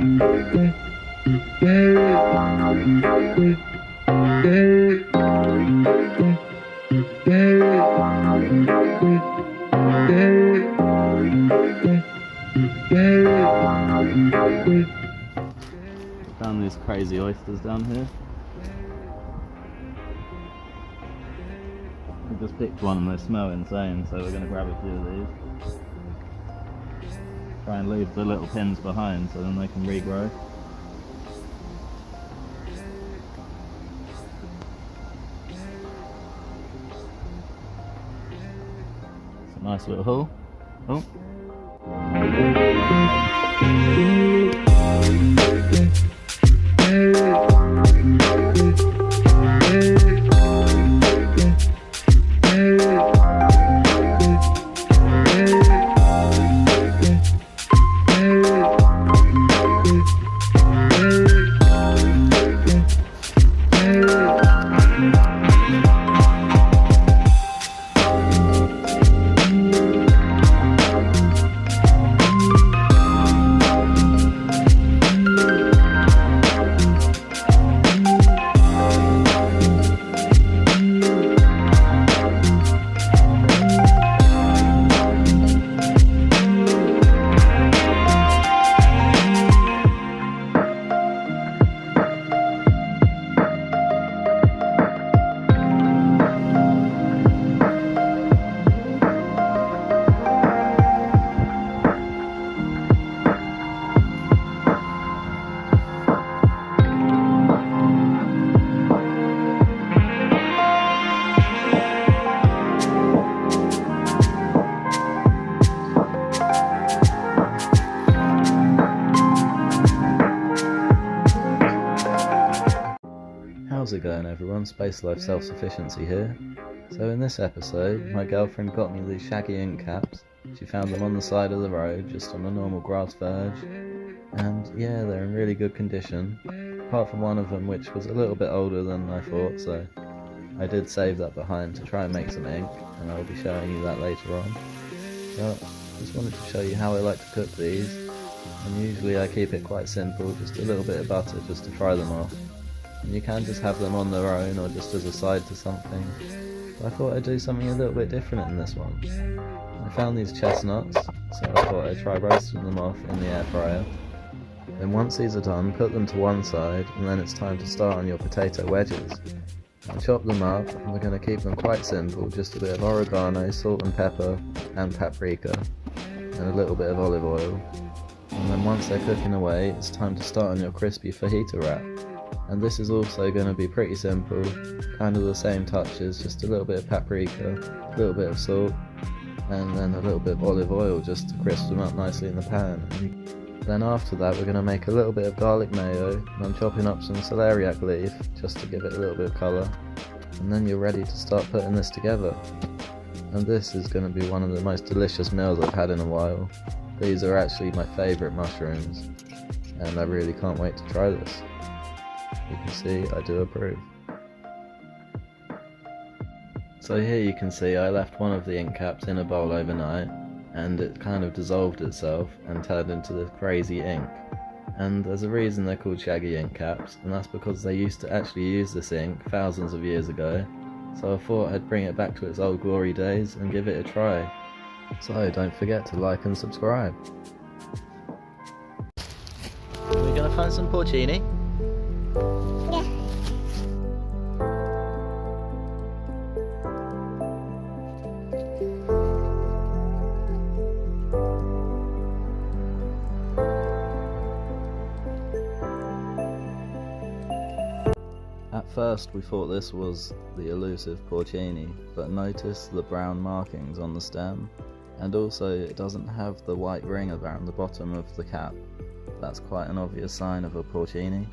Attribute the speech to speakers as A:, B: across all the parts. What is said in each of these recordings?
A: Found these crazy oysters down here. We just picked one and they smell insane, so we're going to grab a few of these. Try and leave the little pins behind so then they can regrow. It's a nice little haul. Oh. How's it going everyone? Space Life Self-Sufficiency here. So in this episode, my girlfriend got me these shaggy ink caps. She found them on the side of the road, just on a normal grass verge. And yeah, they're in really good condition. Apart from one of them which was a little bit older than I thought, so I did save that behind to try and make some ink, and I'll be showing you that later on. But I just wanted to show you how I like to cook these. And usually I keep it quite simple, just a little bit of butter just to fry them off. And you can just have them on their own or just as a side to something. But I thought I'd do something a little bit different in this one. I found these chestnuts, so I thought I'd try roasting them off in the air fryer. Then once these are done, put them to one side, and then it's time to start on your potato wedges. I'll chop them up, and we're going to keep them quite simple, just a bit of oregano, salt and pepper, and paprika, and a little bit of olive oil. And then once they're cooking away, it's time to start on your crispy fajita wrap. And this is also going to be pretty simple, kind of the same touches, just a little bit of paprika, a little bit of salt, and then a little bit of olive oil just to crisp them up nicely in the pan. And then after that we're going to make a little bit of garlic mayo, and I'm chopping up some celeriac leaf just to give it a little bit of colour. And then you're ready to start putting this together. And this is going to be one of the most delicious meals I've had in a while. These are actually my favourite mushrooms, and I really can't wait to try this. You can see I do approve. So here you can see I left one of the ink caps in a bowl overnight, and it kind of dissolved itself and turned into this crazy ink. And there's a reason they're called shaggy ink caps, and that's because they used to actually use this ink thousands of years ago. So I thought I'd bring it back to its old glory days and give it a try. So don't forget to like and subscribe. We're gonna find some porcini. At first we thought this was the elusive porcini, but notice the brown markings on the stem, and also it doesn't have the white ring around the bottom of the cap. That's quite an obvious sign of a porcini.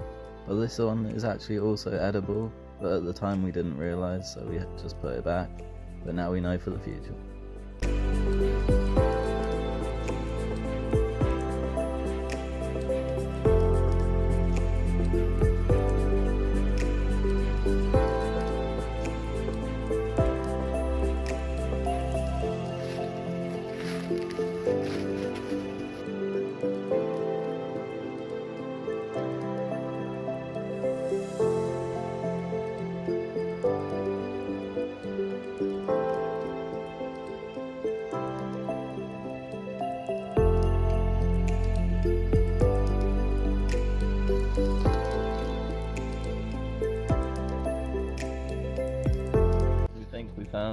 A: But this one is actually also edible, but at the time we didn't realise, so we had to just put it back, but now we know for the future.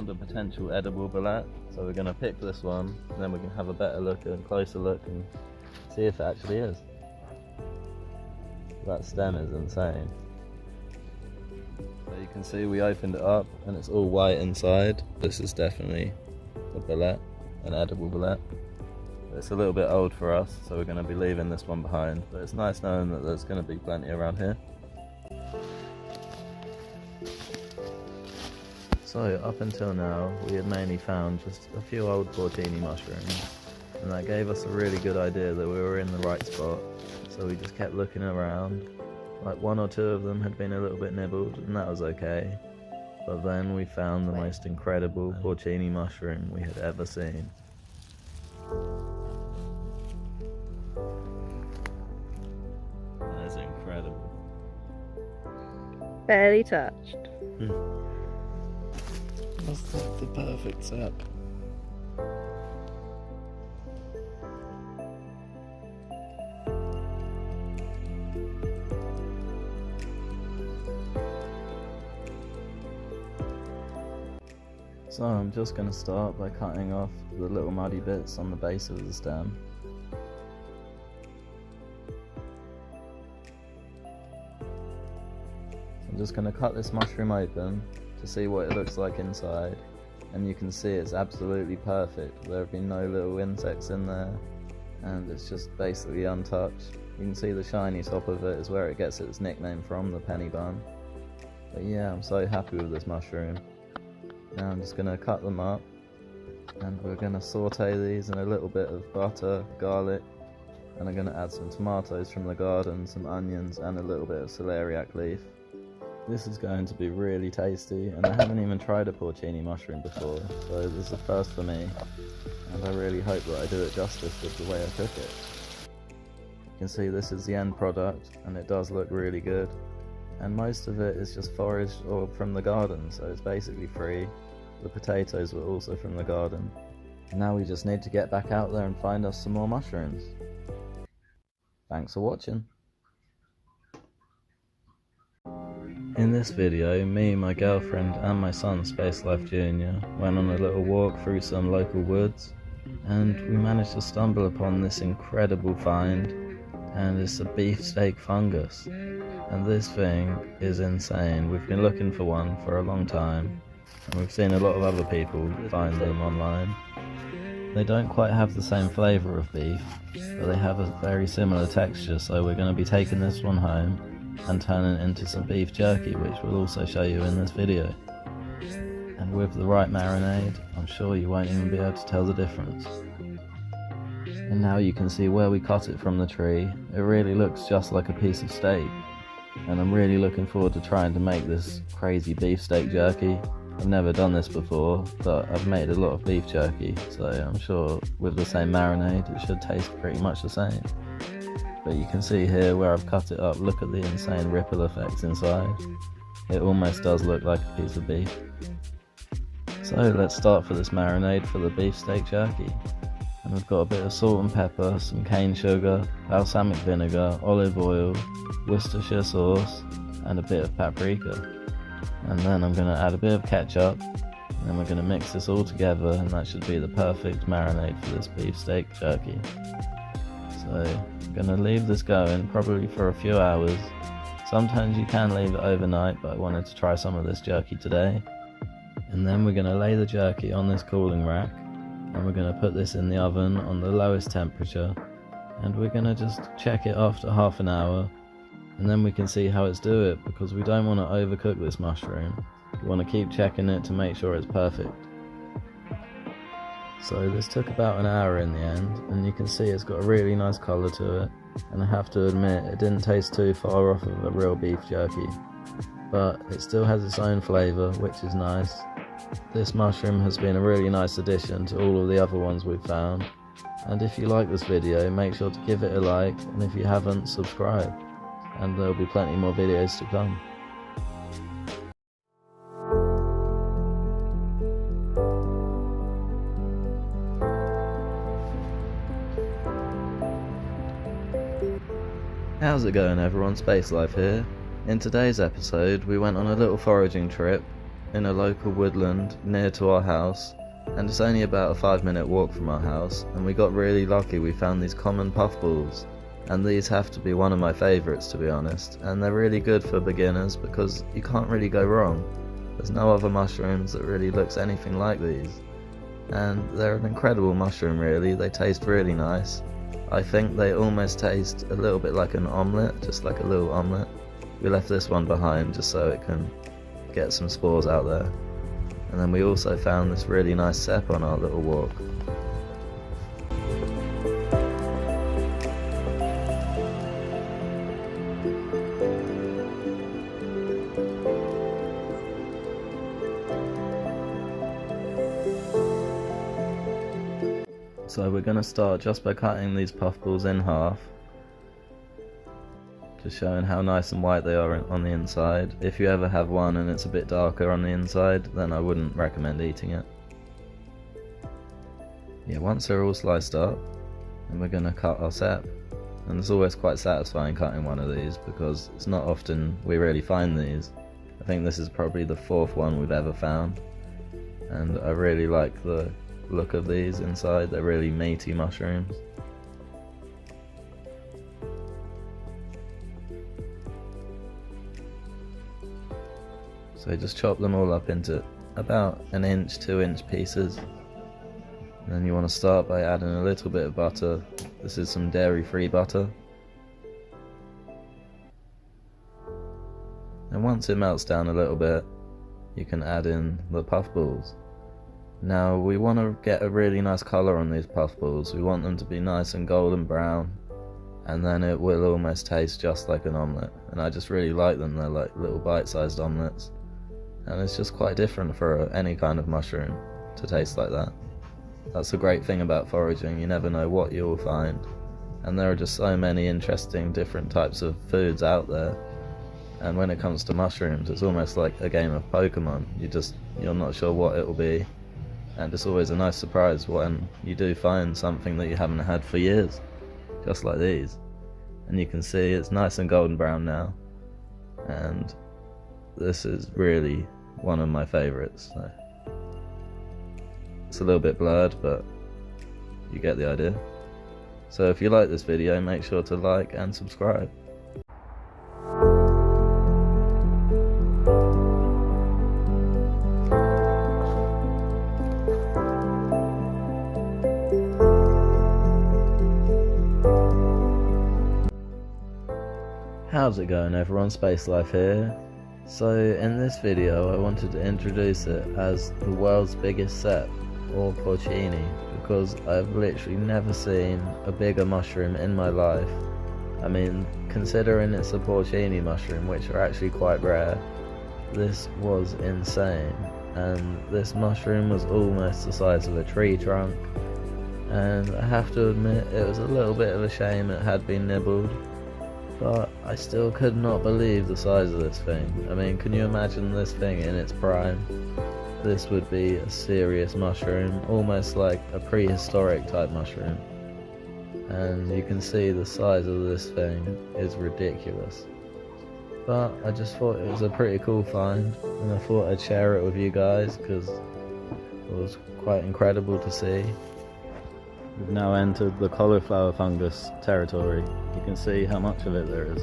A: found a potential edible bullet, so we're going to pick this one, and then we can have a better look and closer look and see if it actually is. That stem is insane. So you can see we opened it up and it's all white inside. This is definitely a bullet, an edible bullet. It's a little bit old for us, so we're going to be leaving this one behind, but it's nice knowing that there's going to be plenty around here. So up until now we had mainly found just a few old porcini mushrooms, and that gave us a really good idea that we were in the right spot. So we just kept looking around. Like 1 or 2 of them had been a little bit nibbled, and that was okay. But then we found the most incredible porcini mushroom we had ever seen. That is incredible.
B: Barely touched.
A: That's the perfect sap. So I'm just going to start by cutting off the little muddy bits on the base of the stem. I'm just going to cut this mushroom open to see what it looks like inside, and you can see it's absolutely perfect. There have been no little insects in there, and it's just basically untouched. You can see the shiny top of it is where it gets its nickname from, the penny bun. But yeah, I'm so happy with this mushroom. Now I'm just going to cut them up, and we're going to saute these in a little bit of butter, garlic, and I'm going to add some tomatoes from the garden, some onions, and a little bit of celeriac leaf. This is going to be really tasty, and I haven't even tried a porcini mushroom before, so this is a first for me, and I really hope that I do it justice with the way I cook it. You can see this is the end product, and it does look really good, and most of it is just foraged or from the garden, so it's basically free. The potatoes were also from the garden. Now we just need to get back out there and find us some more mushrooms. Thanks for watching. In this video, me, my girlfriend and my son Space Life Jr. went on a little walk through some local woods, and we managed to stumble upon this incredible find, and it's a beefsteak fungus. And this thing is insane. We've been looking for one for a long time, and we've seen a lot of other people find them online. They don't quite have the same flavour of beef, but they have a very similar texture, so we're going to be taking this one home and turning it into some beef jerky, which we'll also show you in this video. And with the right marinade, I'm sure you won't even be able to tell the difference. And now you can see where we cut it from the tree. It really looks just like a piece of steak, and I'm really looking forward to trying to make this crazy beefsteak jerky. I've never done this before, but I've made a lot of beef jerky, so I'm sure with the same marinade it should taste pretty much the same. But you can see here where I've cut it up, look at the insane ripple effects inside. It almost does look like a piece of beef. So let's start for this marinade for the beefsteak jerky. And we've got a bit of salt and pepper, some cane sugar, balsamic vinegar, olive oil, Worcestershire sauce, and a bit of paprika. And then I'm going to add a bit of ketchup, and then we're going to mix this all together, and that should be the perfect marinade for this beefsteak jerky. So I'm going to leave this going probably for a few hours. Sometimes you can leave it overnight, but I wanted to try some of this jerky today. And then we're going to lay the jerky on this cooling rack, and we're going to put this in the oven on the lowest temperature, and we're going to just check it after half an hour, and then we can see how it's doing, because we don't want to overcook this mushroom. We want to keep checking it to make sure it's perfect. So this took about an hour in the end, and you can see it's got a really nice colour to it, and I have to admit it didn't taste too far off of a real beef jerky, but it still has its own flavour, which is nice. This mushroom has been a really nice addition to all of the other ones we've found, and if you like this video, make sure to give it a like, and if you haven't, subscribe, and there'll be plenty more videos to come. How's it going everyone, Space Life here. In today's episode we went on a little foraging trip, in a local woodland near to our house, and it's only about a 5-minute walk from our house, and we got really lucky. We found these common puffballs, and these have to be one of my favourites, to be honest, and they're really good for beginners because you can't really go wrong. There's no other mushrooms that really looks anything like these, and they're an incredible mushroom really. They taste really nice. I think they almost taste a little bit like an omelette, just like a little omelette. We left this one behind just so it can get some spores out there. And then we also found this really nice cep on our little walk. So we're going to start just by cutting these puffballs in half, just showing how nice and white they are on the inside. If you ever have one and it's a bit darker on the inside, then I wouldn't recommend eating it. Yeah, once they're all sliced up, then we're going to cut our cep. And it's always quite satisfying cutting one of these because it's not often we really find these. I think this is probably the 4th one we've ever found, and I really like the look of these inside. They're really meaty mushrooms. So just chop them all up into about 1-inch, 2-inch pieces. And then you want to start by adding a little bit of butter. This is some dairy-free butter. And once it melts down a little bit, you can add in the puffballs. Now we want to get a really nice colour on these puffballs. We want them to be nice and golden brown, and then it will almost taste just like an omelette. And I just really like them. They're like little bite-sized omelettes, and it's just quite different for any kind of mushroom to taste like that. That's the great thing about foraging. You never know what you'll find, and there are just so many interesting different types of foods out there. And when it comes to mushrooms, it's almost like a game of Pokemon. You're not sure what it will be. And it's always a nice surprise when you do find something that you haven't had for years, just like these. And you can see it's nice and golden brown now, and this is really one of my favourites. So it's a little bit blurred, but you get the idea. So if you like this video, make sure to like and subscribe. How's it going everyone, Space Life here. So in this video I wanted to introduce it as the world's biggest cep, or porcini, because I've literally never seen a bigger mushroom in my life. I mean, considering it's a porcini mushroom, which are actually quite rare, this was insane. And this mushroom was almost the size of a tree trunk, and I have to admit it was a little bit of a shame it had been nibbled. But I still could not believe the size of this thing. I mean, can you imagine this thing in its prime? This would be a serious mushroom, almost like a prehistoric type mushroom. And you can see the size of this thing is ridiculous. But I just thought it was a pretty cool find, and I thought I'd share it with you guys because it was quite incredible to see. We've now entered the cauliflower fungus territory. You can see how much of it there is.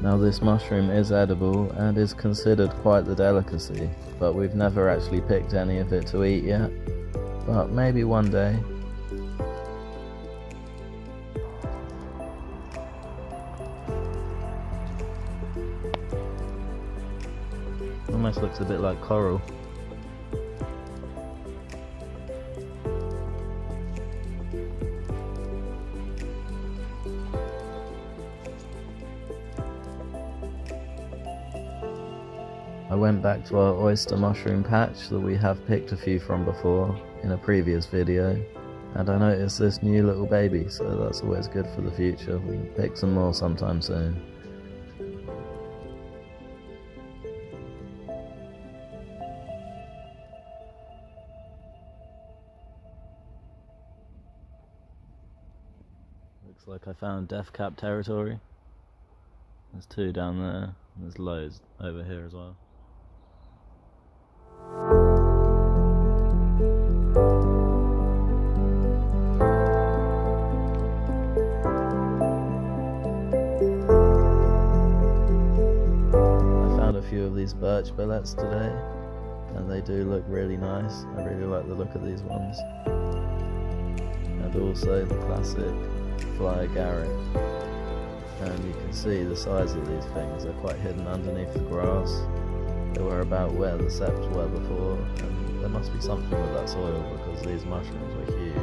A: Now this mushroom is edible and is considered quite the delicacy, but we've never actually picked any of it to eat yet. But maybe one day. Almost looks a bit like coral. I went back to our oyster mushroom patch that we have picked a few from before in a previous video, and I noticed this new little baby, so that's always good for the future. We can pick some more sometime soon. Looks like I found death cap territory. There's 2 down there, and there's loads over here as well. these birch billets today, and they do look really nice. I really like the look of these ones. And also the classic fly agaric. And you can see the size of these things, they're quite hidden underneath the grass. They were about where the seps were before, and there must be something with that soil because these mushrooms were huge.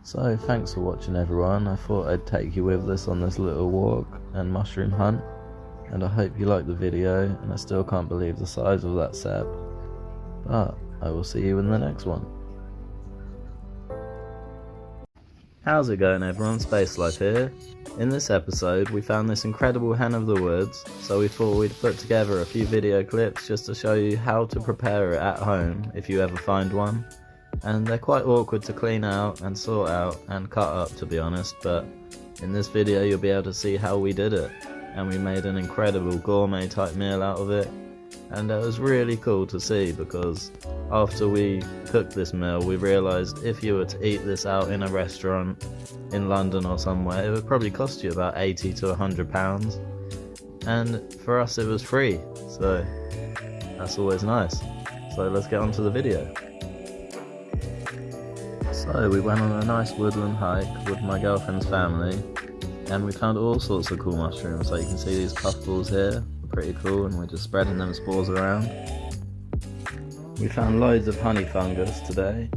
A: So thanks for watching everyone. I thought I'd take you with us on this little walk and mushroom hunt, and I hope you liked the video, and I still can't believe the size of that sep, but I will see you in the next one. How's it going everyone, Space Life here. In this episode we found this incredible hen of the woods, so we thought we'd put together a few video clips just to show you how to prepare it at home if you ever find one. And they're quite awkward to clean out and sort out and cut up, to be honest, but in this video you'll be able to see how we did it, and we made an incredible gourmet type meal out of it. And it was really cool to see, because after we cooked this meal we realised if you were to eat this out in a restaurant in London or somewhere, it would probably cost you about £80 to £100, and for us it was free, so that's always nice. So let's get on to the video. So we went on a nice woodland hike with my girlfriend's family, and we found all sorts of cool mushrooms. Like you can see these puffballs here, pretty cool, and we're just spreading them spores around. We found loads of honey fungus today,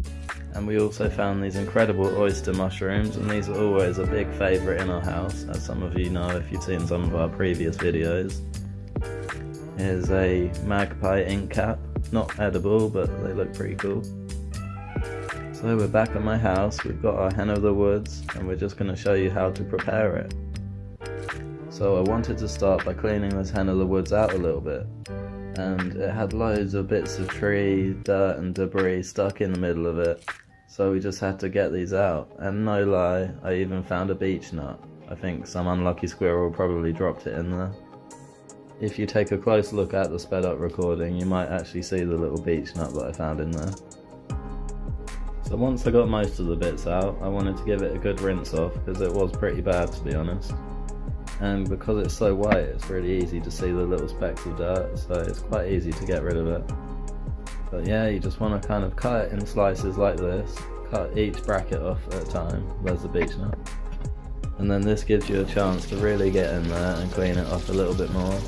A: and we also found these incredible oyster mushrooms, and these are always a big favourite in our house, as some of you know if you've seen some of our previous videos. Here's a magpie ink cap, not edible but they look pretty cool. So we're back at my house, we've got our hen of the woods, and we're just going to show you how to prepare it. So I wanted to start by cleaning this hen of the woods out a little bit, and it had loads of bits of tree, dirt and debris stuck in the middle of it, so we just had to get these out. And no lie, I even found a beech nut. I think some unlucky squirrel probably dropped it in there. If you take a close look at the sped up recording, you might actually see the little beech nut that I found in there. So once I got most of the bits out, I wanted to give it a good rinse off, because it was pretty bad, to be honest. And because it's so white, it's really easy to see the little specks of dirt, so it's quite easy to get rid of it. But yeah, you just want to kind of cut it in slices like this, cut each bracket off at a time. There's the beech nut. And then this gives you a chance to really get in there and clean it off a little bit more.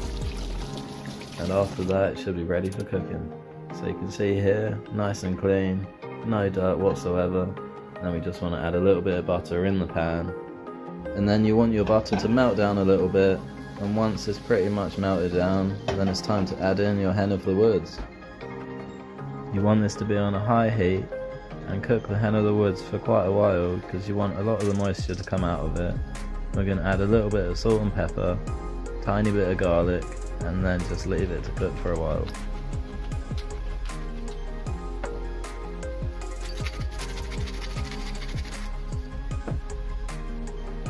A: And after that it should be ready for cooking. So you can see here, nice and clean, no dirt whatsoever. And we just want to add a little bit of butter in the pan. And then you want your butter to melt down a little bit, and once it's pretty much melted down, then it's time to add in your hen of the woods. You want this to be on a high heat and cook the hen of the woods for quite a while, because you want a lot of the moisture to come out of it. We're going to add a little bit of salt and pepper, tiny bit of garlic, and then just leave it to cook for a while.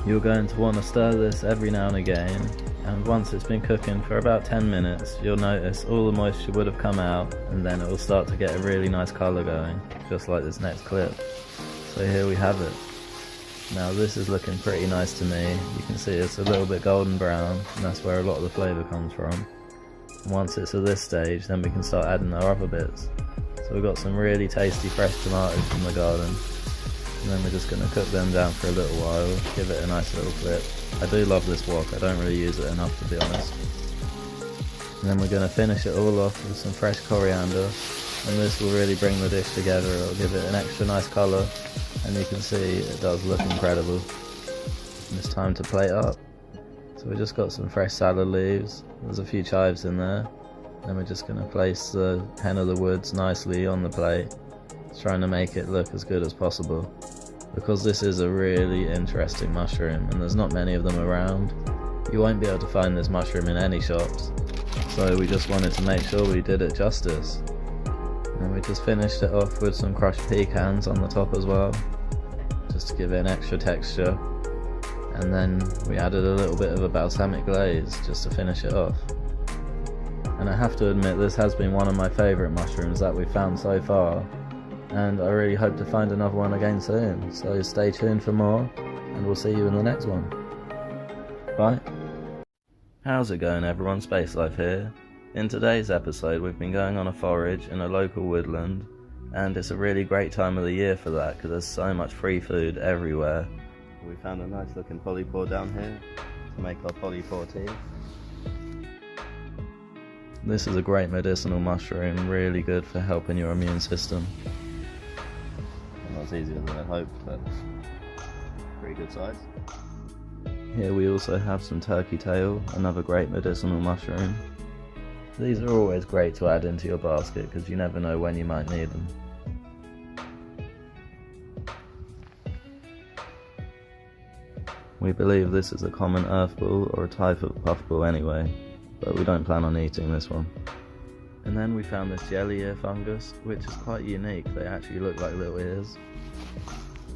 A: You're going to want to stir this every now and again, and once it's been cooking for about 10 minutes, you'll notice all the moisture would have come out, and then it will start to get a really nice colour going, just like this next clip. So here we have it. Now this is looking pretty nice to me. You can see it's a little bit golden brown, and that's where a lot of the flavour comes from. And once it's at this stage, then we can start adding our other bits. So we've got some really tasty fresh tomatoes from the garden. And then we're just going to cook them down for a little while, give it a nice little flip. I do love this wok, I don't really use it enough to be honest. And then we're going to finish it all off with some fresh coriander, and this will really bring the dish together. It'll give it an extra nice colour, and you can see it does look incredible. And it's time to plate up. So we just got some fresh salad leaves, there's a few chives in there, and we're just going to place the hen of the woods nicely on the plate, trying to make it look as good as possible, because this is a really interesting mushroom and there's not many of them around. You won't be able to find this mushroom in any shops, so we just wanted to make sure we did it justice. And we just finished it off with some crushed pecans on the top as well, just to give it an extra texture. And then we added a little bit of a balsamic glaze just to finish it off. And I have to admit, this has been one of my favourite mushrooms that we've found so far, and I really hope to find another one again soon. So stay tuned for more, and we'll see you in the next one. Bye. How's it going everyone, Space Life here. In today's episode we've been going on a forage in a local woodland, and it's a really great time of the year for that because there's so much free food everywhere. We found a nice looking polypore down here to make our polypore tea. This is a great medicinal mushroom, really good for helping your immune system. Not as easy as I hoped, but pretty good size. Here we also have some turkey tail, another great medicinal mushroom. These are always great to add into your basket because you never know when you might need them. We believe this is a common earth ball or a type of puffball anyway, but we don't plan on eating this one. And then we found this jelly ear fungus, which is quite unique. They actually look like little ears.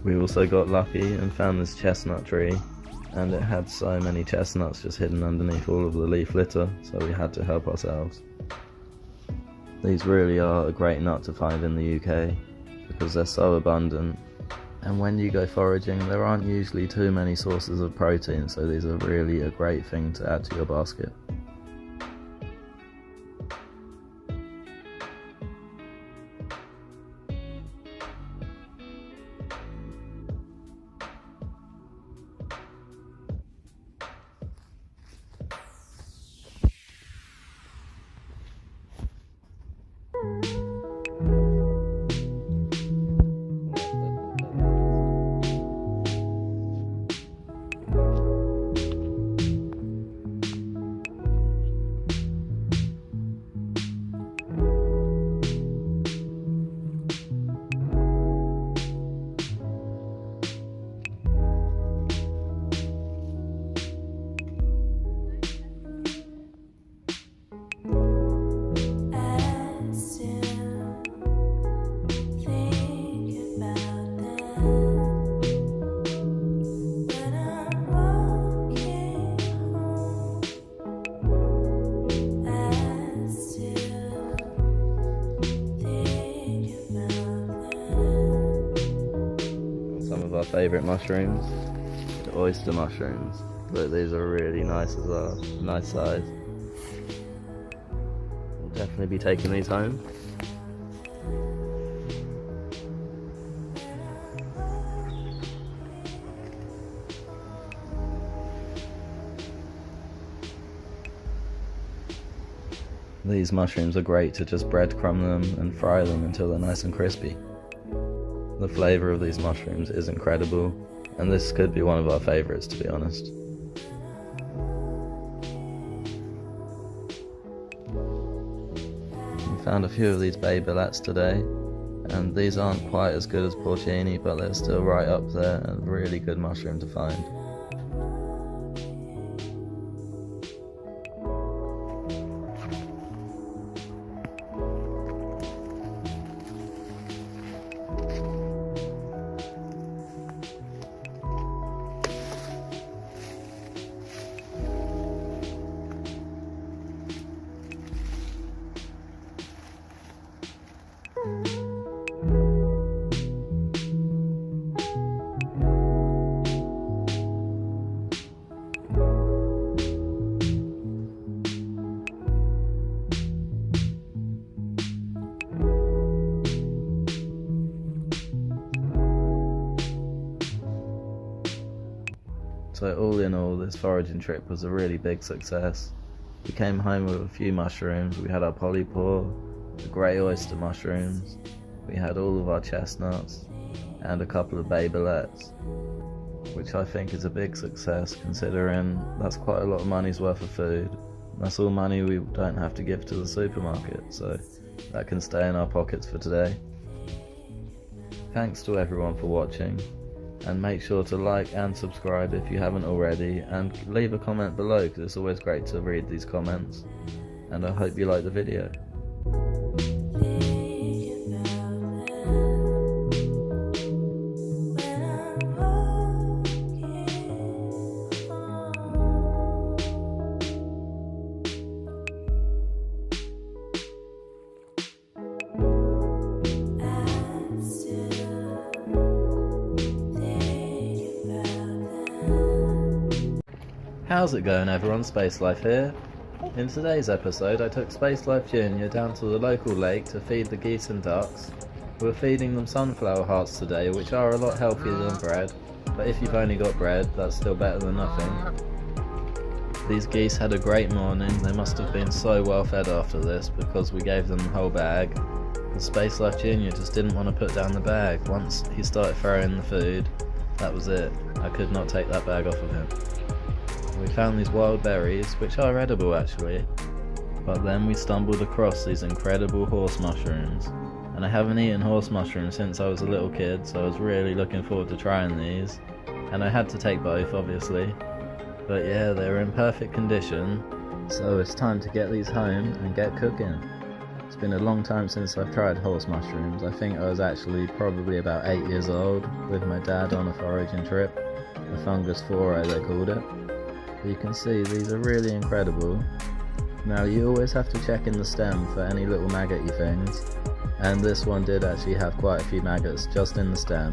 A: We also got lucky and found this chestnut tree, and it had so many chestnuts just hidden underneath all of the leaf litter, so we had to help ourselves. These really are a great nut to find in the UK because they're so abundant, and when you go foraging there aren't usually too many sources of protein, so these are really a great thing to add to your basket. Our favourite mushrooms, the oyster mushrooms. Look, these are really nice as well, nice size. We'll definitely be taking these home. These mushrooms are great to just breadcrumb them and fry them until they're nice and crispy. The flavour of these mushrooms is incredible, and this could be one of our favourites, to be honest. We found a few of these babylets today, and these aren't quite as good as porcini, but they're still right up there, and a really good mushroom to find. So all in all, this foraging trip was a really big success. We came home with a few mushrooms. We had our polypore, the grey oyster mushrooms, we had all of our chestnuts, and a couple of babylets, which I think is a big success considering that's quite a lot of money's worth of food. That's all money we don't have to give to the supermarket, so that can stay in our pockets for today. Thanks to everyone for watching, and make sure to like and subscribe if you haven't already, and leave a comment below because it's always great to read these comments, and I hope you like the video. How's it going everyone, Space Life here. In today's episode I took Space Life Jr. down to the local lake to feed the geese and ducks. We're feeding them sunflower hearts today, which are a lot healthier than bread, but if you've only got bread, that's still better than nothing. These geese had a great morning. They must have been so well fed after this because we gave them the whole bag. The Space Life Jr. just didn't want to put down the bag. Once he started throwing the food, that was it. I could not take that bag off of him. We found these wild berries, which are edible actually, but then we stumbled across these incredible horse mushrooms. And I haven't eaten horse mushrooms since I was a little kid, so I was really looking forward to trying these. And I had to take both, obviously. But yeah, they were in perfect condition, so it's time to get these home and get cooking. It's been a long time since I've tried horse mushrooms. I think I was actually probably about 8 years old with my dad on a foraging trip. A fungus foray they called it. But you can see these are really incredible. Now you always have to check in the stem for any little maggoty things, and this one did actually have quite a few maggots just in the stem.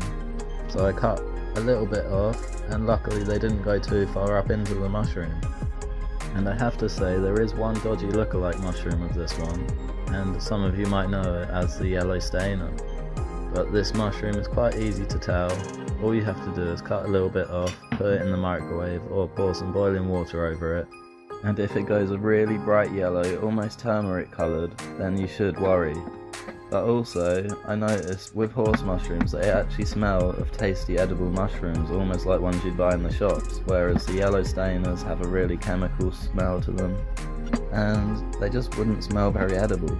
A: So I cut a little bit off, and luckily they didn't go too far up into the mushroom. And I have to say there is one dodgy lookalike mushroom of this one, and some of you might know it as the yellow stainer. But this mushroom is quite easy to tell. All you have to do is cut a little bit off, put it in the microwave or pour some boiling water over it, and if it goes a really bright yellow, almost turmeric coloured, then you should worry. But also, I noticed with horse mushrooms they actually smell of tasty edible mushrooms, almost like ones you'd buy in the shops, whereas the yellow stainers have a really chemical smell to them, and they just wouldn't smell very edible.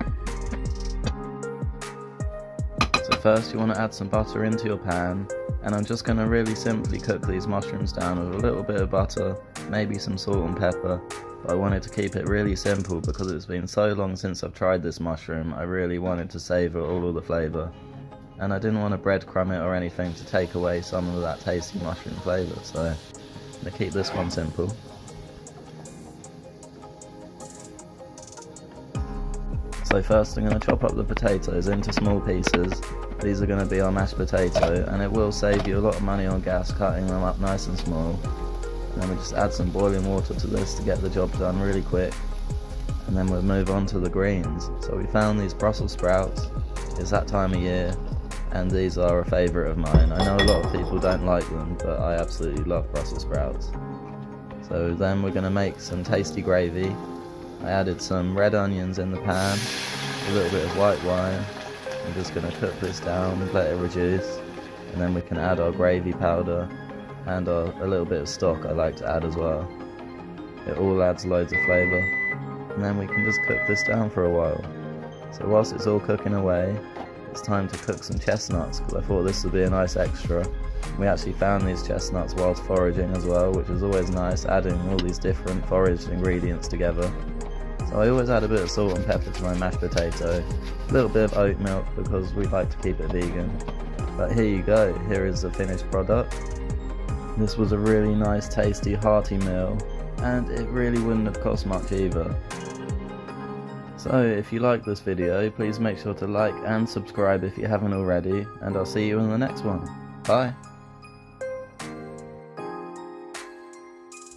A: So first you want to add some butter into your pan, and I'm just going to really simply cook these mushrooms down with a little bit of butter, maybe some salt and pepper. I wanted to keep it really simple because it's been so long since I've tried this mushroom. I really wanted to savour all of the flavour, and I didn't want to breadcrumb it or anything to take away some of that tasty mushroom flavour, so I'm going to keep this one simple. So first I'm going to chop up the potatoes into small pieces. These are going to be our mashed potato, and it will save you a lot of money on gas cutting them up nice and small. And then we just add some boiling water to this to get the job done really quick, and then we'll move on to the greens. So we found these Brussels sprouts. It's that time of year, and these are a favourite of mine. I know a lot of people don't like them, but I absolutely love Brussels sprouts. So then we're going to make some tasty gravy. I added some red onions in the pan, a little bit of white wine. I'm just going to cook this down and let it reduce, and then we can add our gravy powder and a little bit of stock I like to add as well. It all adds loads of flavour, and then we can just cook this down for a while. So whilst it's all cooking away, it's time to cook some chestnuts, because I thought this would be a nice extra. We actually found these chestnuts whilst foraging as well, which is always nice, adding all these different foraged ingredients together. So I always add a bit of salt and pepper to my mashed potato, a little bit of oat milk because we like to keep it vegan. But here you go, here is the finished product. This was a really nice, tasty, hearty meal, and it really wouldn't have cost much either. So if you like this video, please make sure to like and subscribe if you haven't already, and I'll see you in the next one. Bye!